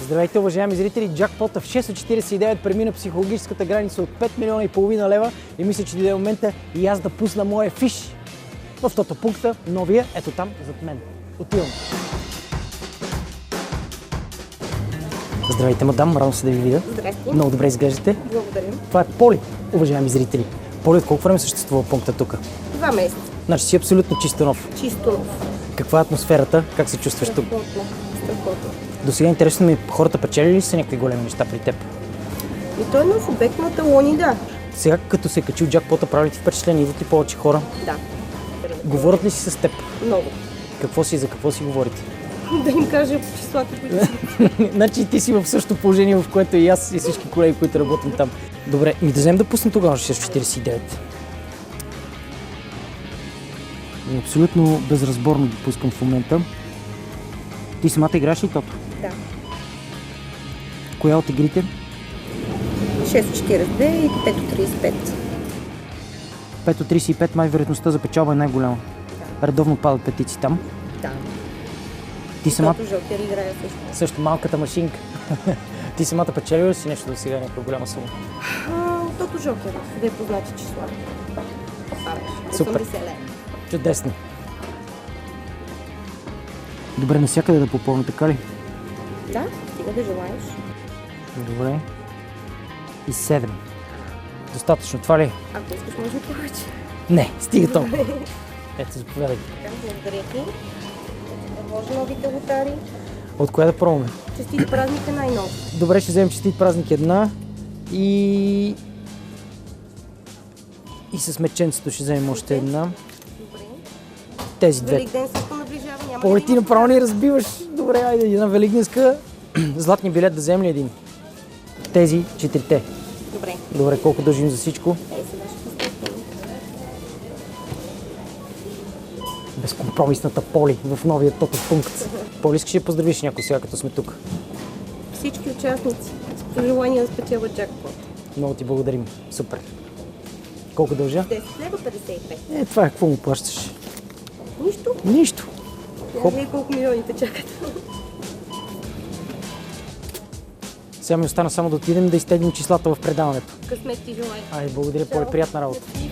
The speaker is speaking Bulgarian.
Здравейте, уважаеми зрители! Джакпота в 6:49 премина психологическата граница от 5 милиона и половина лева и мисля, че дойде момента и аз да пусна моя фиш в тото пункта, новия, ето там, зад мен. Отивам. Здравейте, мадам, радвам се да ви видя. Здрасти. Много добре изглеждате. Благодарим. Това е Поли, уважаеми зрители. Поли, от колко време съществува пункта тук? 2 месеца. Значи си абсолютно чисто нов. Чисто нов. Каква е атмосферата? Как се чувстваш тук? Страхотно. Страхотно. До сега интересно ми, хората печели ли са някакви големи неща при теб? И той е нов обект на талони, да. Сега, като се е качил джакпота, прави ли ти впечатление? Идват ли повече хора? Да. Говорят ли си с теб? Много. Какво си, за какво си говорите? Да им кажа числата, които си. Значи ти си в същото положение, в което и аз и всички колеги, които работим там. Добре, ми да вземем да пуснем тогава 6:49. Абсолютно безразборно го пускам в момента. Ти самата играеш ли тото? Да. Коя от игрите? 6:42 и 5:35. 5:35 май вероятността за печалба е най-голяма. Редовно падат петици там. Да. Ти самата... Тото жокер играе също. Също малката машинка. Ти самата печелила ли си нещо до сега, някаква голяма сума? Тото жокер, да е познати числа. Супер. 80 лева. Чудесно. Добре, навсякъде да попълня, така ли? Да, стига да желаеш. Добре. И 7. Достатъчно, това ли е? Ако искаш, може и повече. Не, стига толкова. Ето, заповядайте. Така, благодаря ти. Предложи новите лотари. От коя да пробваме? Честити празник е най-ново. Добре, ще вземем честит празник една и с меченцето ще вземем още една. Добре. Тези две. Великден също наближава. Няма Оле, да ти има направо ни разбиваш. Добре, айде, една великденска. Златни билет да вземем ли един? Тези 4-те. Добре. Добре, колко дължим за всичко? Ей, сега ще постъпим. Безкомпромисната Поли в новия тото пункт. Поли, искаш да поздравиш някой сега, като сме тук? Всички участници с пожелание да спечелят джакпот. Много ти благодарим. Супер. Колко дължа? 10 лева 55. Това е, какво му плащаш? Нищо. Нищо. Не знае колко милиони те чакат. Сега ми остана само да отидем да изтеглим числата в предаването. Късмет ти желая. Ай, благодаря, Поли, приятна работа. Мерси.